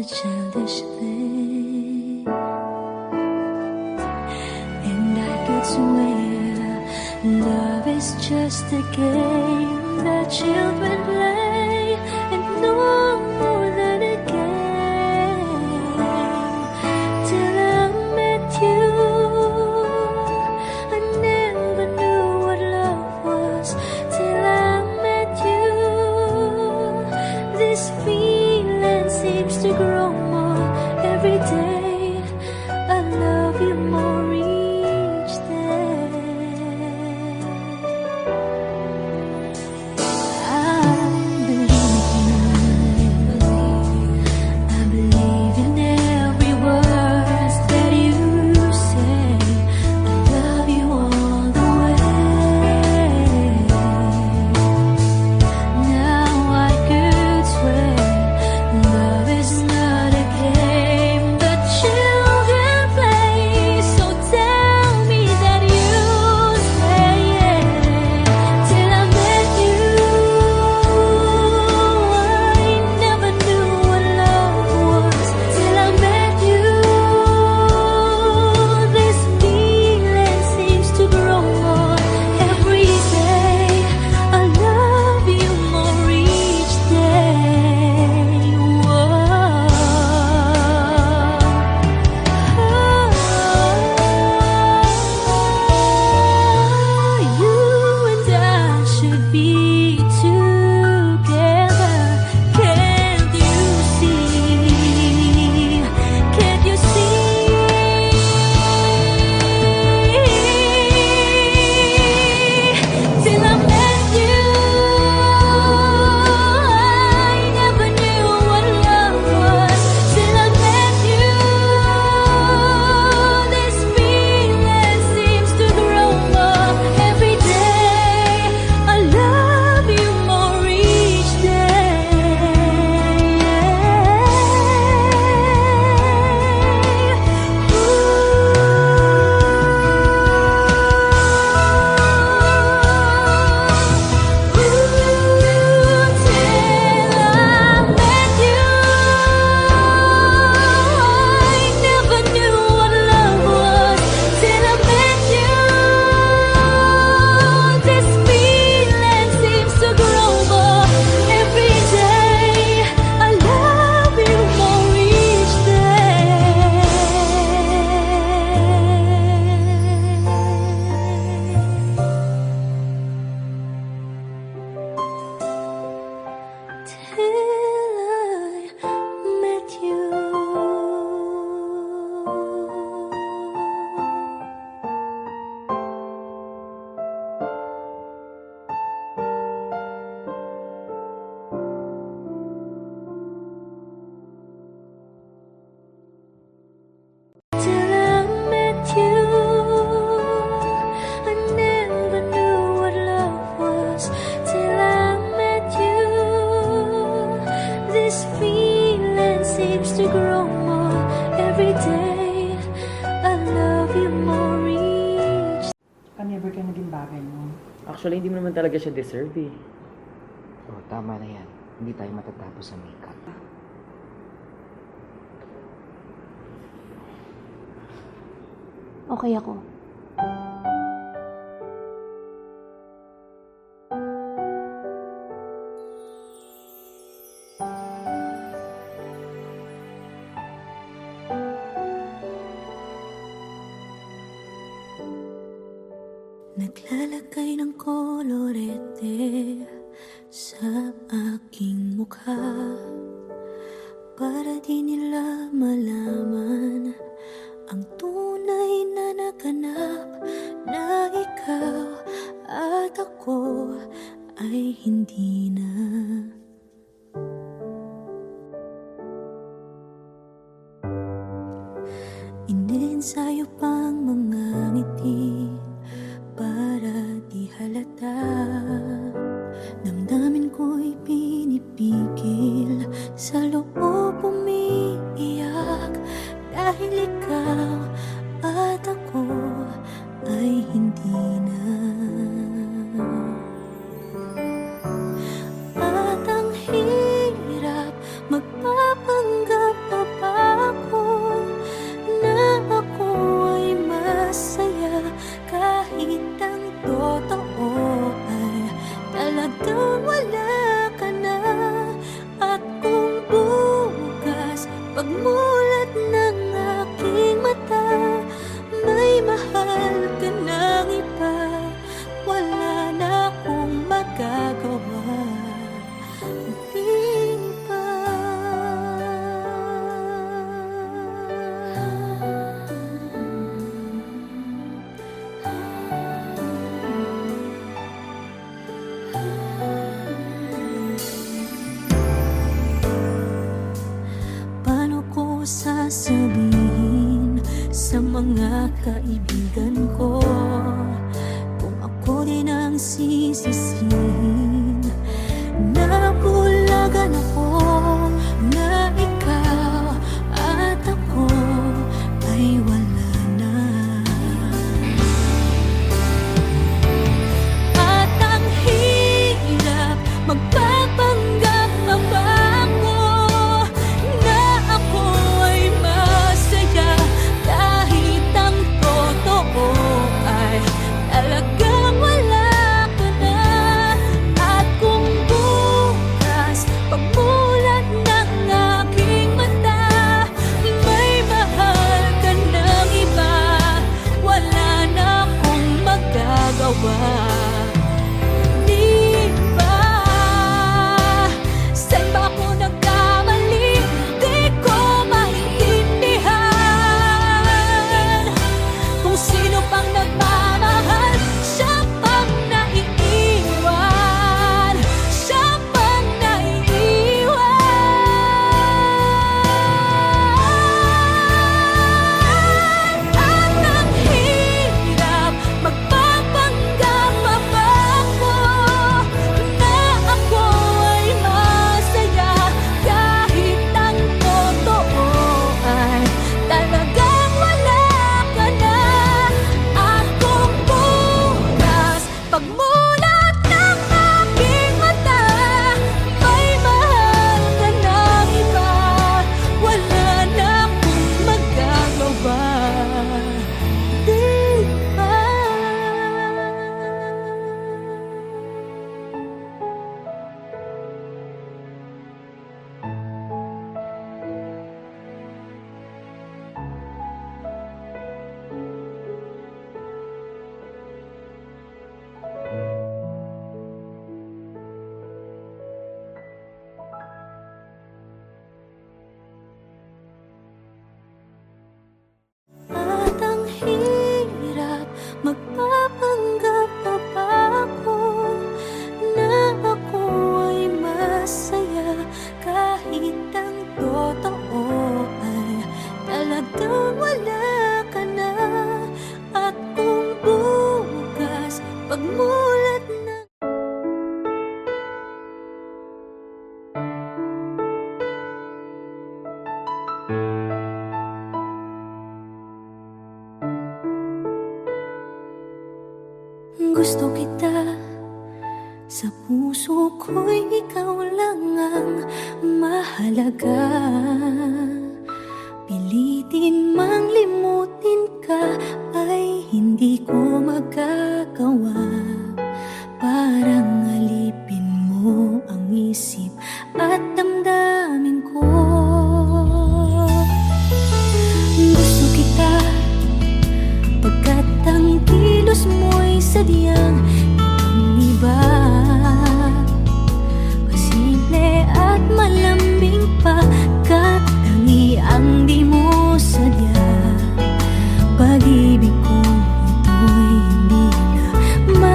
a childish thing, and I could swear love is just a game that children play and no more than a game. Till I met you, I never knew what love was. Till I met you, this feeling seems to grow more every day. I love you more each day. I believe in every word that you say. I love you all the way. Now I could swear love is not a game that children play. So tell me that you stay. Till I met you, I never knew what love was. Till I met you, this feeling seems to grow more every day. I love you more each day. You and I should be together. Can't you see? Can't you see? Till I met you, I never knew what love was. Till I met you, this feeling seems to grow more every day. I love you more each Till I met you, I never knew what love was. Till I met you, this feeling seems to grow more every day. I love you more each. Never ka naging bagay mo. Actually, hindi mo naman talaga siya deserve eh. Oh, tama na yan. Hindi tayo matatapos sa makeup. Okay ako. Naglalagay ng kolorete sa aking mukha para di nila malaman ang tunay na naganap, na ikaw at ako ay hindi na. Inensayo pang mga ngiti para di halata. Damdamin ko'y pinipigil, sa loob umiiyak, dahil ikaw at ako ay hindi na. At ang hirap magpapanggap Pagmulat ng aking mata, may mahal ka ng iba. Wala na akong magagawa, di ba? Paano ko sasabihin sa mga kaibigan ko kung ako din ang sisisihin? Nabulagan ako na ikaw at ako ay wala na. At ang hirap magpapanggap pa ba ako na ako ay masaya kahit ang totoo ay talagang wala ka na. At kung bukas pagmulat ng aking mata, may mahal ka ng iba, wala na akong magagawa, di ba? Saan ba ako nagkamali? Di ko maintindihan. Kung sino pang nagmamahal, siya pang naiiwan, siya pang naiiwan. At ang hirap magpapanggap pa ba ako na ako ay masaya kahit ang totoo ay talagang wala ka na. At kung bukas pagmulat ng aking mata, may mahal ka ng iba, wala na akong magagawa, di ba? At ang hirap magpapanggap pa ba ako na ako ay masaya kahit ang totoo ay talagang wala ka na. At kung bukas pagmulat ng gusto kita, sa puso ko'y ikaw lang ang mahalaga. Pilitin mang limutin ka ay hindi ko magagawa. Parang alipin mo ang isip at damdamin ko. Gusto kita pagkat ang kilos mo'y sadyang ibang-iba. Masimple at malambing pagkat tangi ang di mo sadya. Pag-ibig ko ito'y hindi na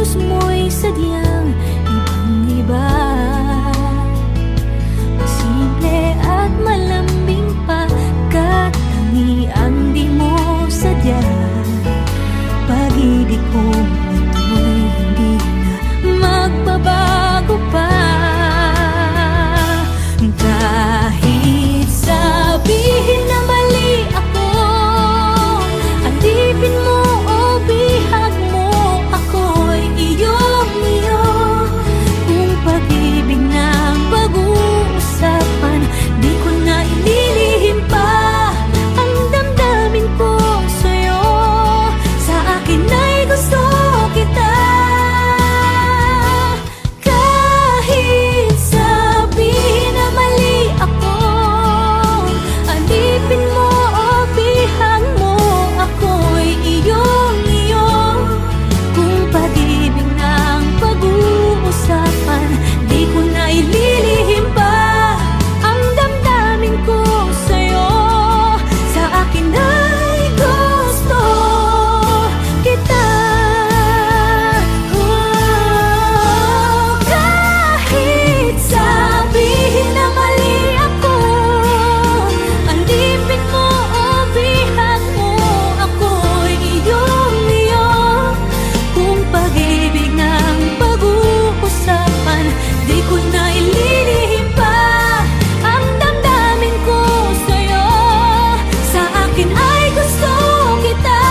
kilos mo'y sadyang ibang-iba. Simple at malambing pa, katangiang di mo sadya. Pag-ibig kong ito'y hindi na magbabago pa. Kahit sabihin na mali ako, alipin mo o bihag mo, ako'y iyong-iyo. Kung pag-ibig na pag-uusapan, di ko na ililihim pa ang damdamin ko sa'yo. Sa akin ay gusto kita. Kahit sabihin na mali ako, alipin mo o bihag mo, ako'y iyong-iyo. Kung pag-ibig ng pag-uusapan, di ko na ililihim pa ang damdamin ko sa'yo. Sa akin ay gusto kita. Kahit sabihin na mali ako, alipin mo o bihag mo, ako'y iyong-iyo. Kung pag-ibig ng pag-uusapan, di ko na ililihim pa ang damdamin ko sa'yo. Sa akin ay gusto kita.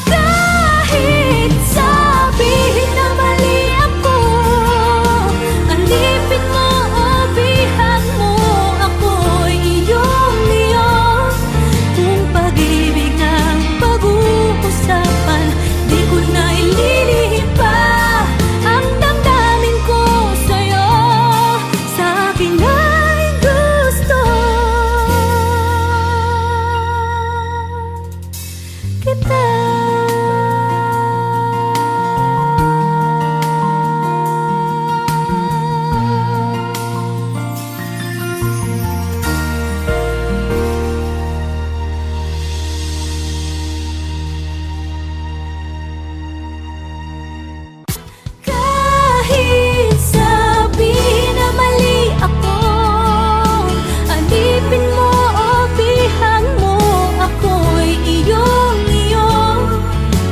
Kahit sabihin na mali ako, alipin mo o bihag mo, ako'y iyong-iyo. Kung pag-ibig ng pag-uusapan, di ko na ililihim pa ang damdamin ko sa'yo. Sa akin ay gusto kita. Kahit sabihin na mali ako, alipin mo o bihag mo, ako'y iyong-iyo.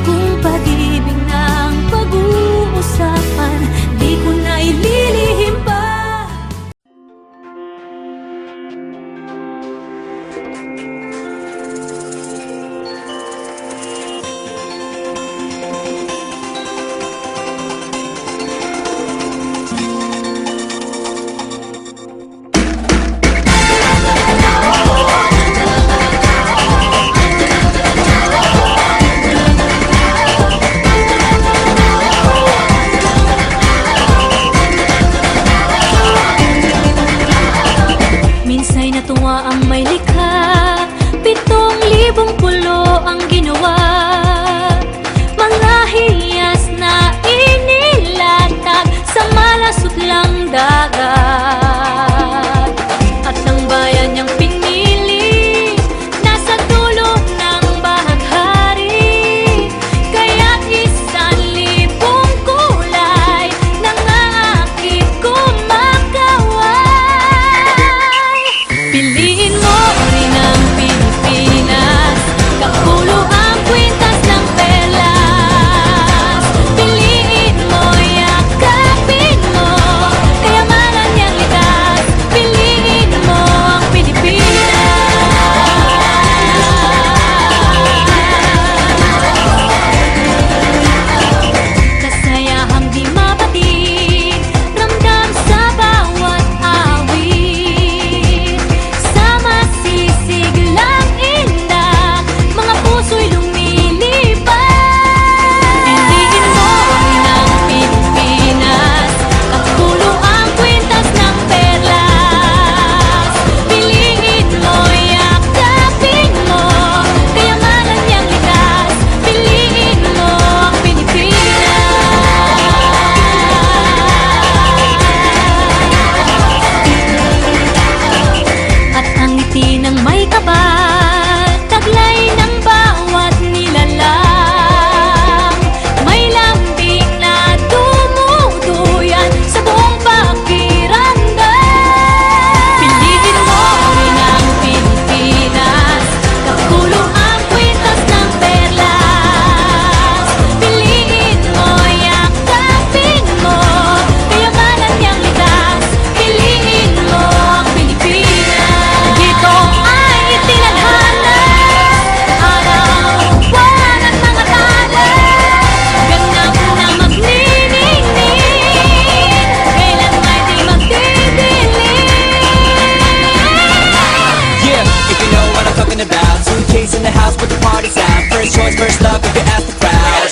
Kung pag-ibig ng pag-uusapan, di ko na ililihim pa. Minsa'y natuwa ang may likha, 7,000 pulo ang ginawa. Mga hiyas na inilatag sa malasot lang dagat. At ang bayan niyang pinili, nasa dulo ng bahaghari. Kaya't 1,000 kulay nangaakit kumakaway. Piliin mo rin ang Pilipinas, kapulo ang talking about. Suitcase in the house with the party sound. First choice, first love, if you ask the crowd.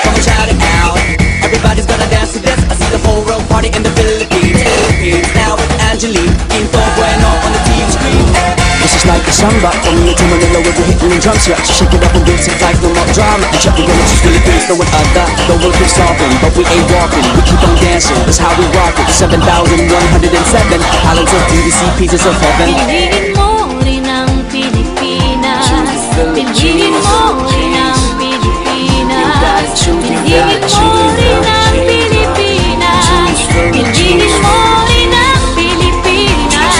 Come on, shout it out. Everybody's gonna dance to this. I see the whole world party in the Philippines. Now with Angelique, Quinto Bueno on the TV screen. This is like a samba, coming into Manila with the hitting and drums. Yeah, shake it up and basic like no more drama. And check, we're gonna choose Philippines, no one other. The world keeps talking, but we ain't walking. We keep on dancing, that's how we rock it. 7,107 islands of beauty, pieces of heaven. Piliin mo rin ang Pilipinas. Piliin mo rin ang Pilipinas. Piliin mo rin ang Pilipinas. Piliin mo rin ang Pilipinas.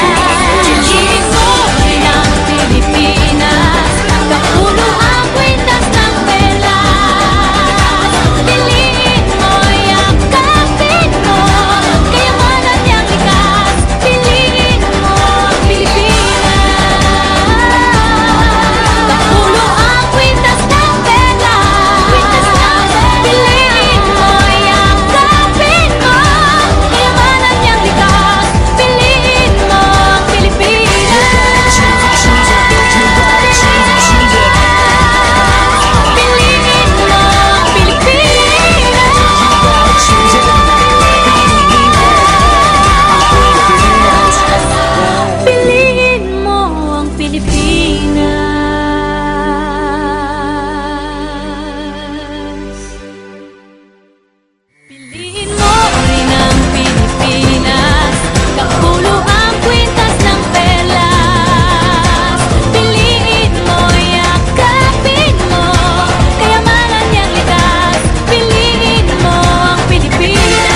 Piliin mo rin ang Pilipinas. Kapulo ang kwintas ng pelas. Piliin mo, yakapin mo. Kayamanan niyang likas. Piliin mo ang Pilipinas. Kapulo ang kwintas ng pelas. Piliin mo, yakapin mo. Kayamanan niyang likas. Piliin mo ang Pilipinas. Piliin mo ang Pilipinas. Piliin mo ang Pilipinas. Piliin mo rin ang Pilipinas. Kapulo ang kwintas ng pelas. Piliin mo, yakapin mo. Kayamanan niyang likas. Piliin mo ang Pilipinas.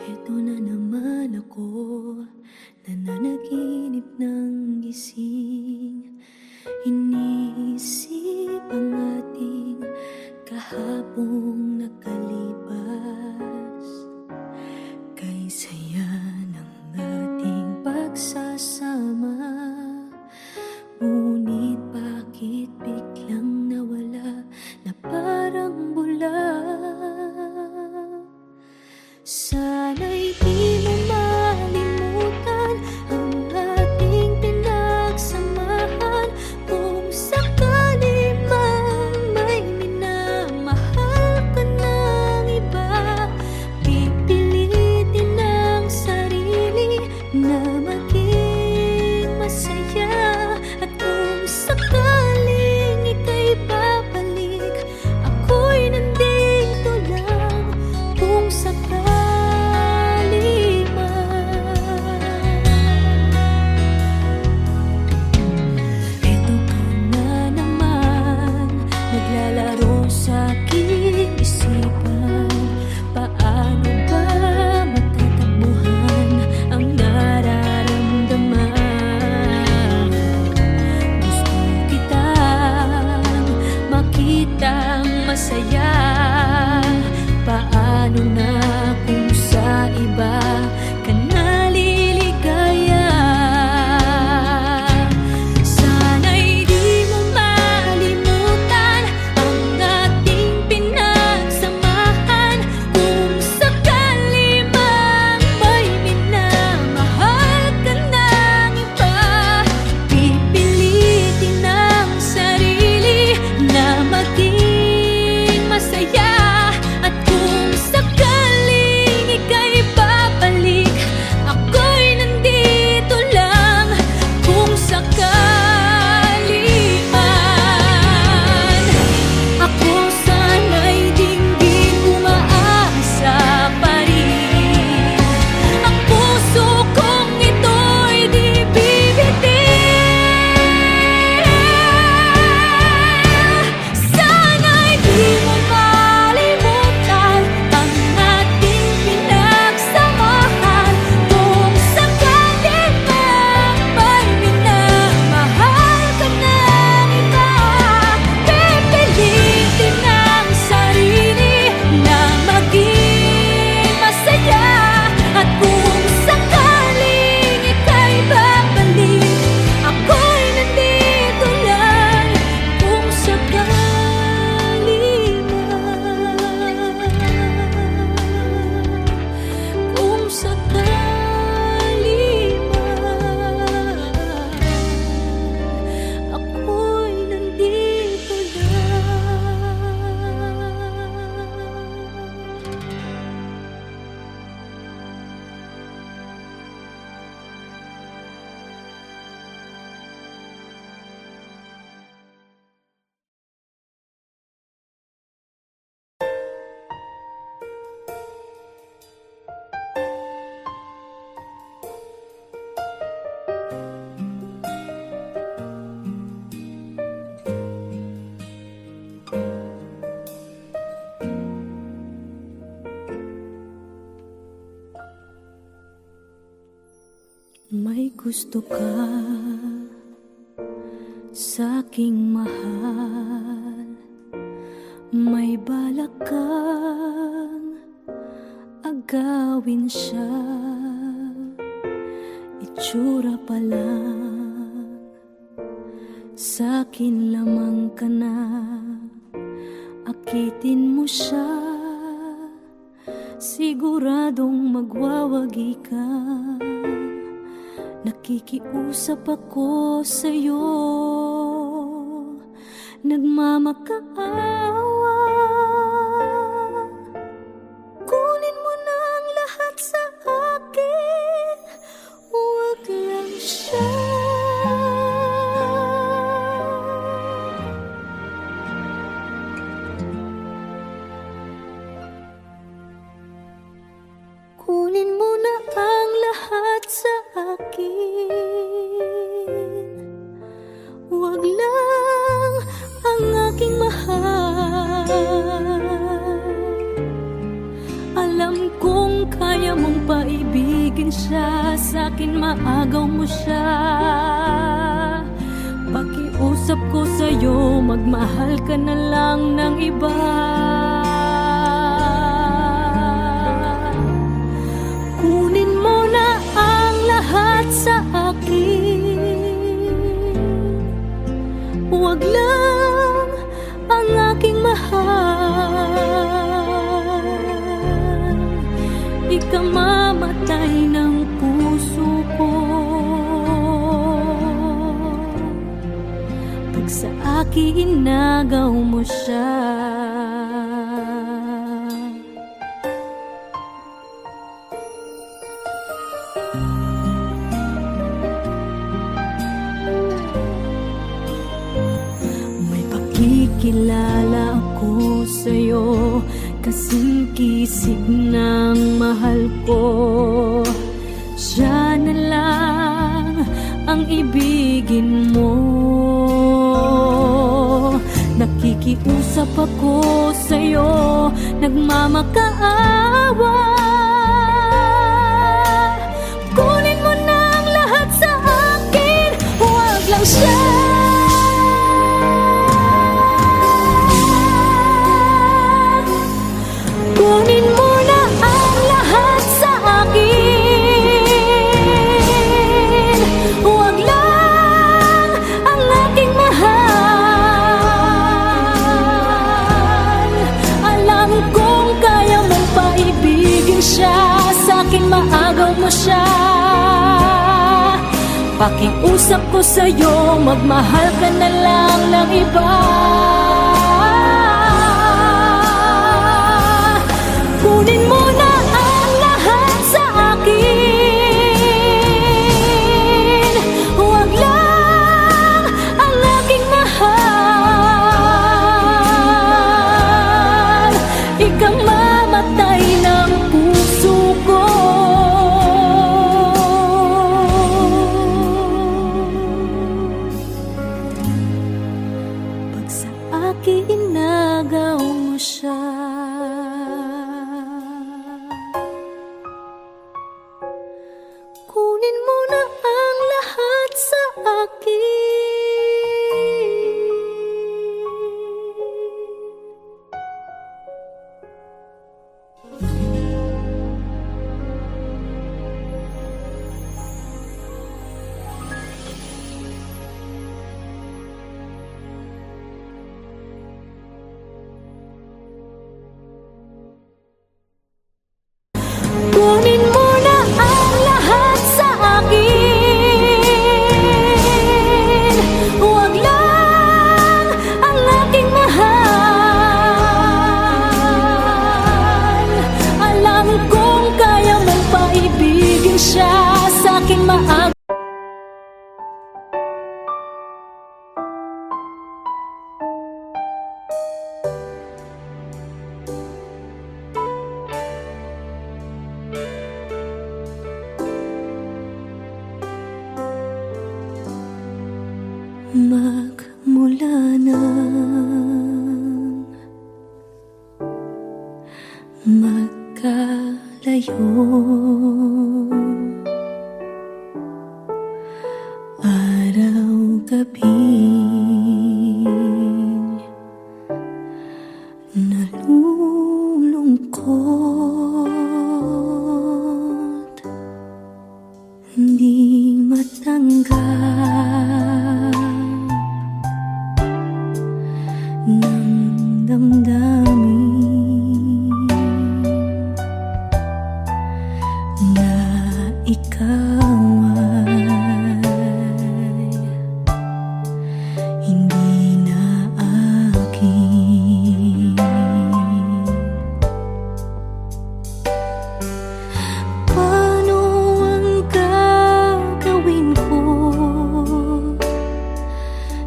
Ito na naman ako, nananaginip ng gising. Iniisip ang ating kahapong nakalipas. Kay saya ng ating pagsasama. Ngunit bakit biglang nawala na parang bula? Sana'y di mo malimutan May gusto ka sa'king mahal, may balak kang agawin siya. Itsura pa lang, sa'kin lamang ka na, akitin mo siya. Siguradong magwawagi ka. Nakikiusap ako sa'yo, nagmamakaawa. Kunin mo na ang lahat sa akin, huwag lang siya. Kunin mo na ang lahat sa akin, huwag lang ang aking mahal. Alam kong kaya mong paibigin siya, sa'kin maagaw mo siya. Pakiusap ko sa'yo, magmahal ka na lang ng iba. Kunin mo na ang lahat sa akin, huwag lang ang aking mahal. Ikamamatay ng puso ko pag sa akin inagaw mo siya. Kikilala ako sa'yo, kasing kisig ng mahal ko. Siya na lang ang ibigin mo. Nakikiusap ako sa'yo, nagmamakaawa. Kunin mo na ang lahat sa akin, huwag lang siya. Kunin mo na ang lahat sa akin, huwag lang ang aking mahal. Alam kong kaya mong paibigin siya, sa'kin maagaw mo siya. Pakiusap ko sa'yo, magmahal ka na lang ng iba. Kunin mo na ang lahat sa akin, huwag lang ang aking mahal. Ikamamatay ng puso ko pag sa akin inagaw mo siya. Kunin mo na ang lahat sa akin. Kunin mo na ang lahat sa akin, huwag lang ang aking mahal. Alam kong kaya mong paibigin siya, sa'king maagaw. Magmula nang magkalayo, hindi matanggap ng damdamin na ikaw ay hindi na akin. Paano ang gagawin ko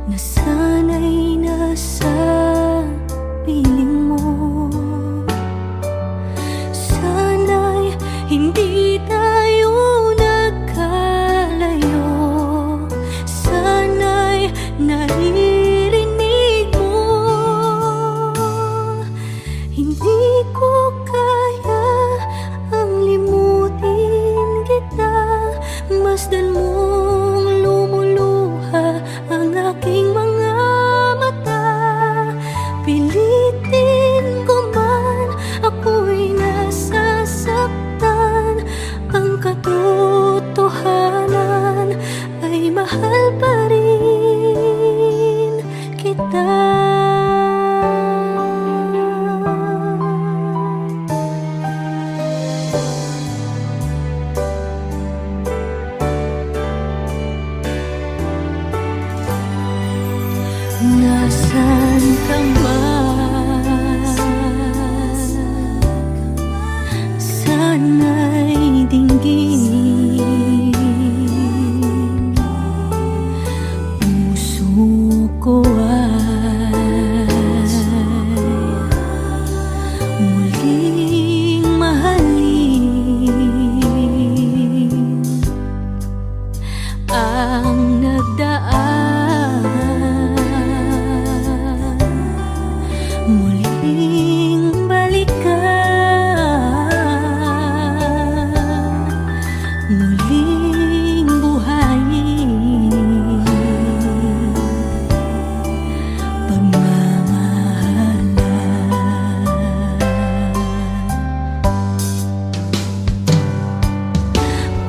na sana'y nasa piling mo? Sana'y hindi tayo nagkalayo. Sana'y naririnig mo. Hindi ko kaya ang limutin kita. Masdan mong lumuluha ang aking mga mata. Pilitin ko man, ako'y nasasaktan. Ang katotohanan ay mahal pa rin kita. Nasaan ka man? Sana'y dinggin. Puso ko ay muling mahalin ang nagdaan. Muling balikan, muling buhayin pagmamahalan.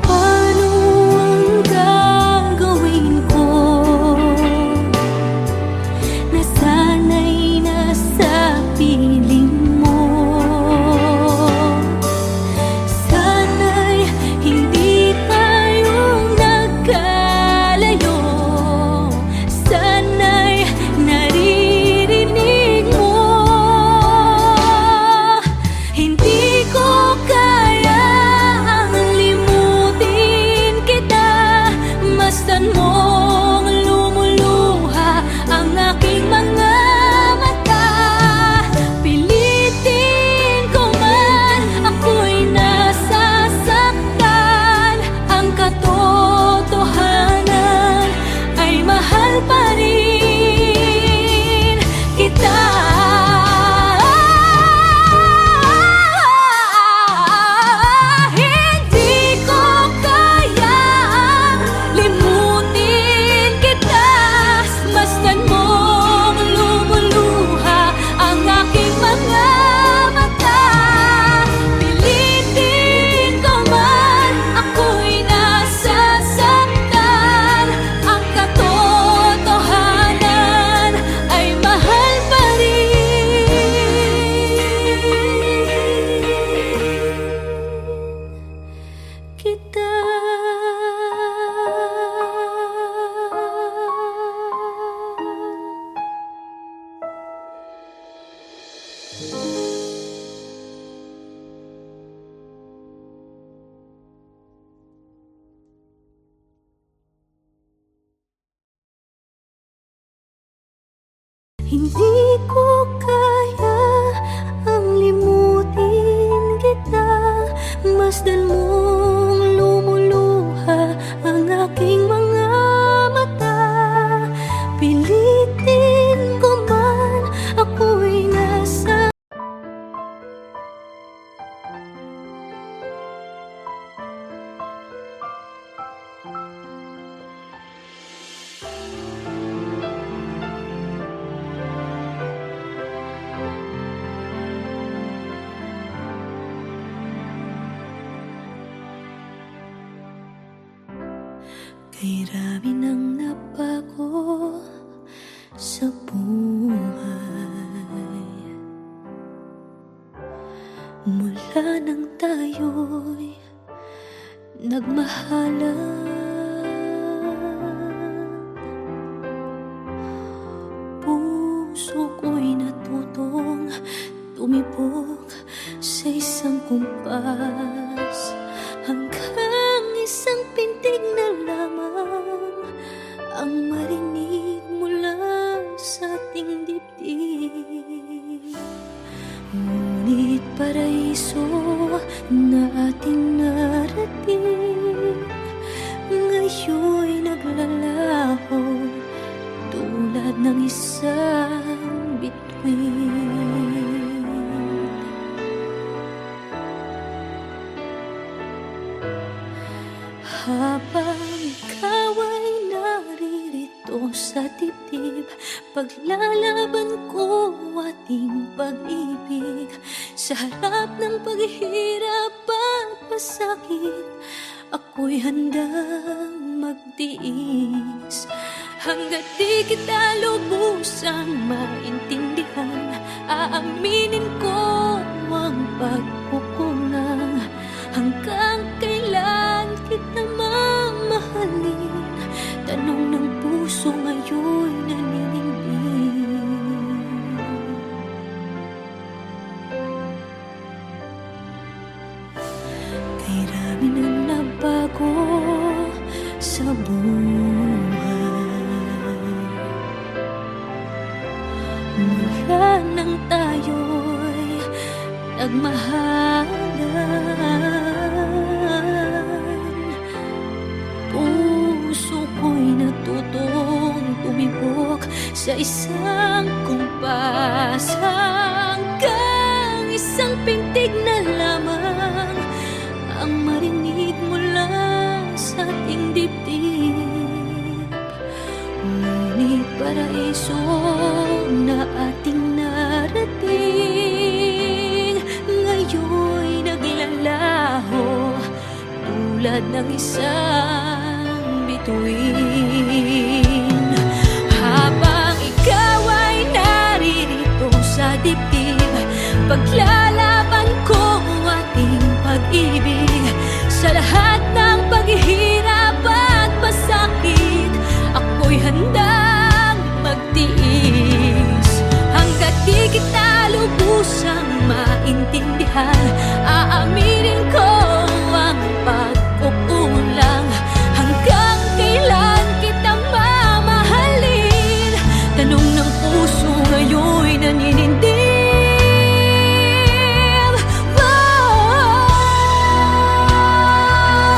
Paano ang gagawin ko na sana'y nasa piling mo? Sana'y hindi tayo nagkalayo. Sana'y naririnig mo. Hindi ko kaya ang limutin kita. Masdan mong lumuluha ang aking mga mata. Pilitin ko man, ako'y nasasaktan. Ang katotohanan ay mahal pa rin kita. Hindi ko kayang limutin kita. Masdan mong lumuluha ang aking mga mata. Pilitin ko man, ako'y nasasaktan. Ang katotohanan ay mahal pa rin kita. Hindi ko kaya ang limutin kita. Masdan mong lumuluha ang aking mga mata. Pilitin ko man, ako'y nasa Kay rami ng nabago sa buhay, mula nang tayo'y nagmahalan. Puso ko'y natutong tumibok sa isang kumpas, hanggang isang pintig na lamang ang marinig mula sa ating dibdib. Ngunit paraiso na ating narating, ngayon'y naglalaho tulad ng isang bituin. Habang ikaw ay naririto sa dibdib, paglalaban ko ating pag-ibig. Sa harap ng paghihirap at pasakit, ako'y handang magtiis. Hanggat di kita lubusang maintindihan, aaminin ko ang pagkukulang. Hanggang kailan kita mamahalin? Tanong ng puso ngayon naninindig. Kay rami ng nabago sa buhay, mula nang tayo'y nagmahalan. Puso ko'y natutong tumibok sa isang kumpas, hanggang isang pintig na lamang ang marinig mula sa ating dibdib. Ngunit paraiso na ating narating, ngayon'y naglalaho tulad ng isang bituin. Habang ikaw ay naririto sa dibdib, paglalaban ko ating pag-ibig. Sa lahat ng paghihirap at pasakit, ako'y handang magtiis. Hanggat di kita lubusang maintindihan, aaminin ko ang pagkukulang. Hanggang kailan kita mamahalin? Tanong ng puso ngayon'y naninindig.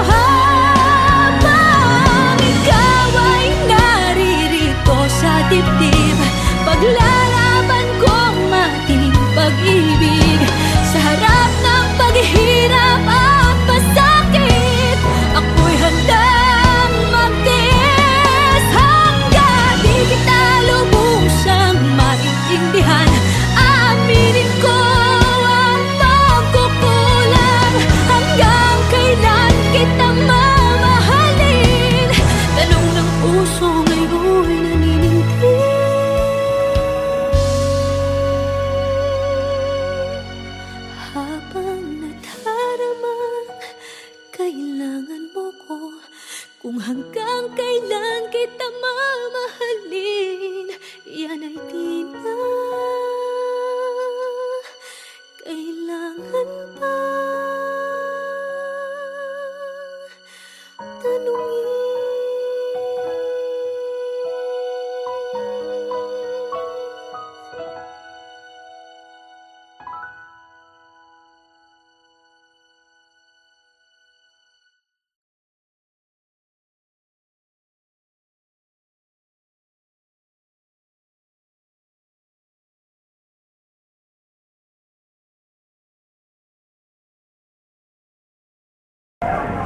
Habang ikaw ay naririto sa dibdib, paglalaban kong ating pag-ibig. Sa harap ng paghihirap at pasakit, ako'y handang magtiis. Hanggang di kita lubusang maintindihan, aaminin ko ang pagkukulang. Hanggang kailan kita mamahalin? Tanong ng puso ngayon'y naninindig. Habang nadaramang kailangan mo ko, kung hanggang kailan kita mamahalin, yan ay di na kailangan pa tanungin.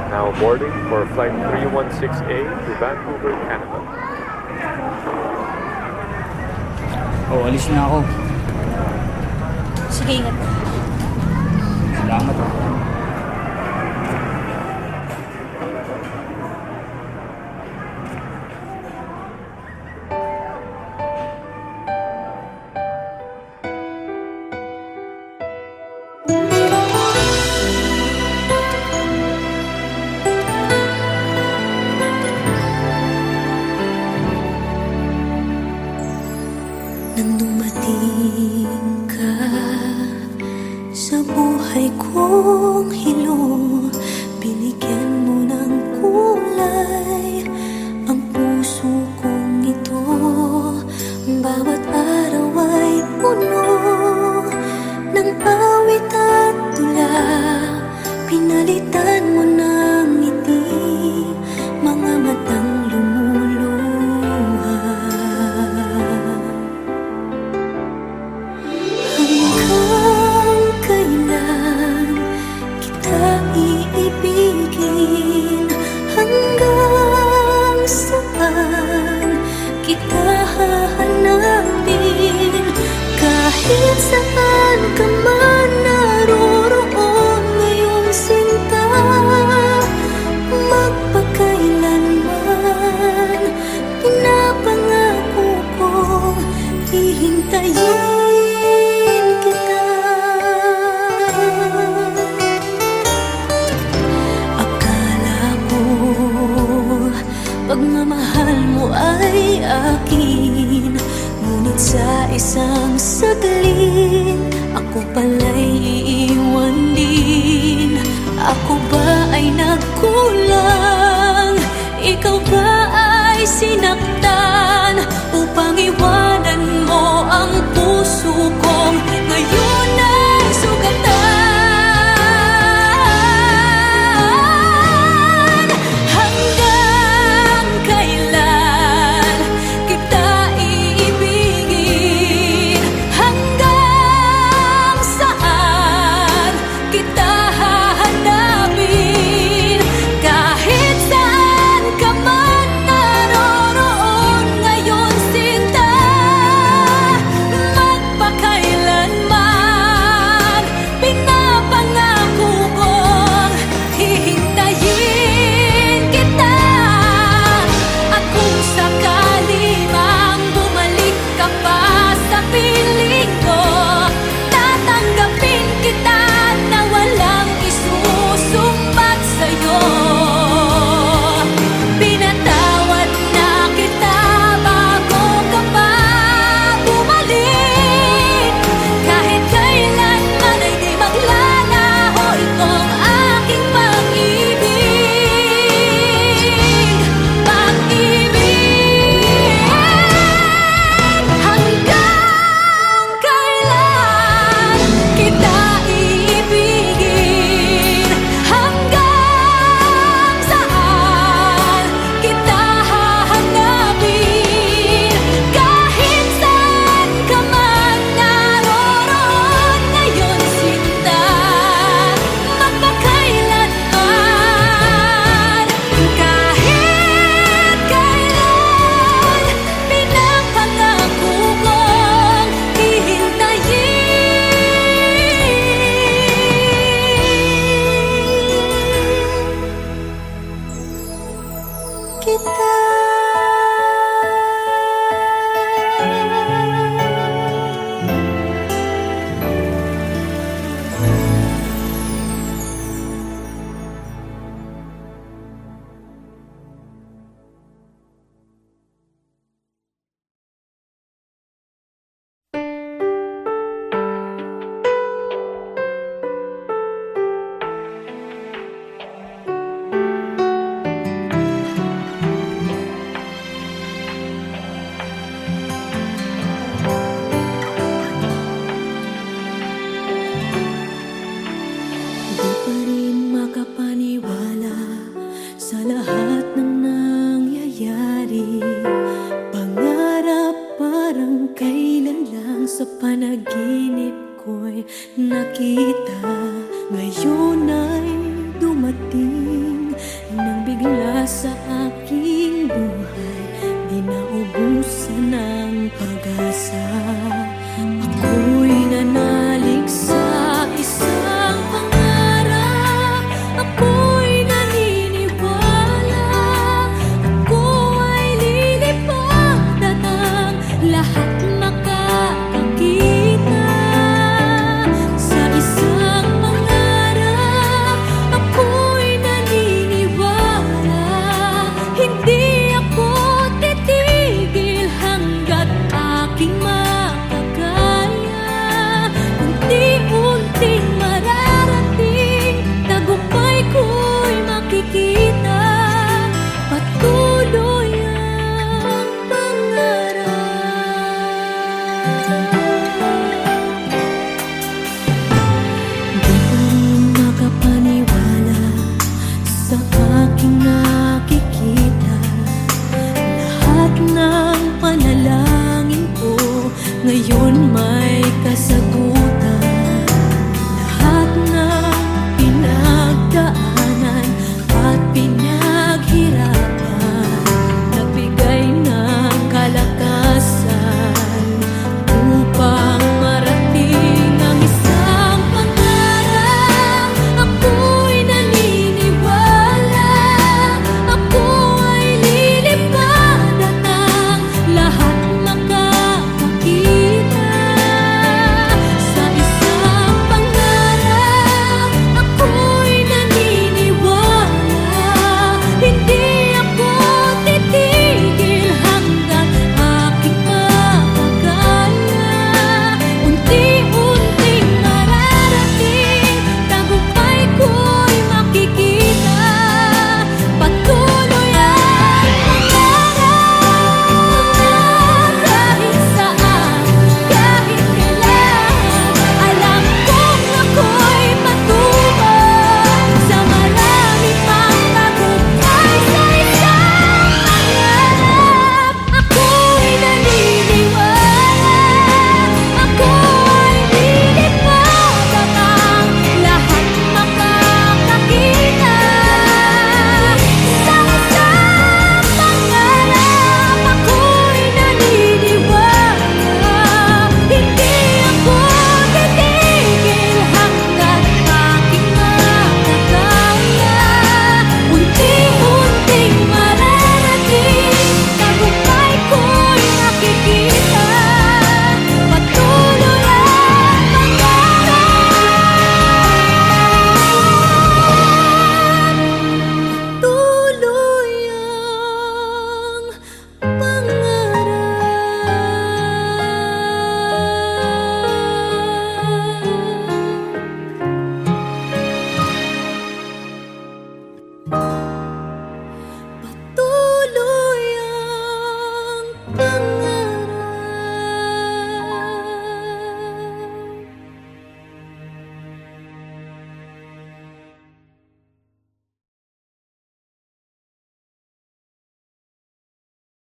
Now boarding for flight 316A to Vancouver, Canada. Oh, alis na ako. Sige, ingat. Salamat. ah. kong hilo, binigyan mo ng kulay ang puso kong ito. Bawat araw ay puno ng awit at tula. Pinalitan mo ng ngiti mga matang lumuluha. Hanggang kailan kita iibigin? Hanggang saan kita hahanapin? Kahit saan ka man naroroon ngayong sinta, magpakailanman pinapangako kong hihintayin kita. Akala ko pagmamahal mo ay akin, ngunit sa isang saglit ako pala'y iiwan din. Ako ba ay nagkulang? Ikaw ba ay sinaktan upang iwanan mo ang puso kong ngayon ay sugatan? Hanggang kailan kita iibigin? Hanggang saan kita hahanapin? Kahit saan ka man naroroon ngayon sinta, magpakailanman pinapangako kong hihintayin kita. At kung sakali mang bumalik ka pa sa piling ko, tatanggapin kita na walang isusumbat sa'yo. Pinatawad na kita bago ka pa bumalik. Kahit kailanman ay di maglalaho itong aking pag-ibig. Pag-ibig. Hanggang kailan kita iibigin? Hanggang saan kita hahanapin? Kahit saan ka man naroroon ngayon sinta, magpakailanman kahit kailan pinapangako kong hihintayin kita. Di pa rin makapaniwala sa lahat ng nangyayari. Pangarap parang kailan lang sa panaginip ko'y nakita. Ngayon ay dumating nang bigla sa akin.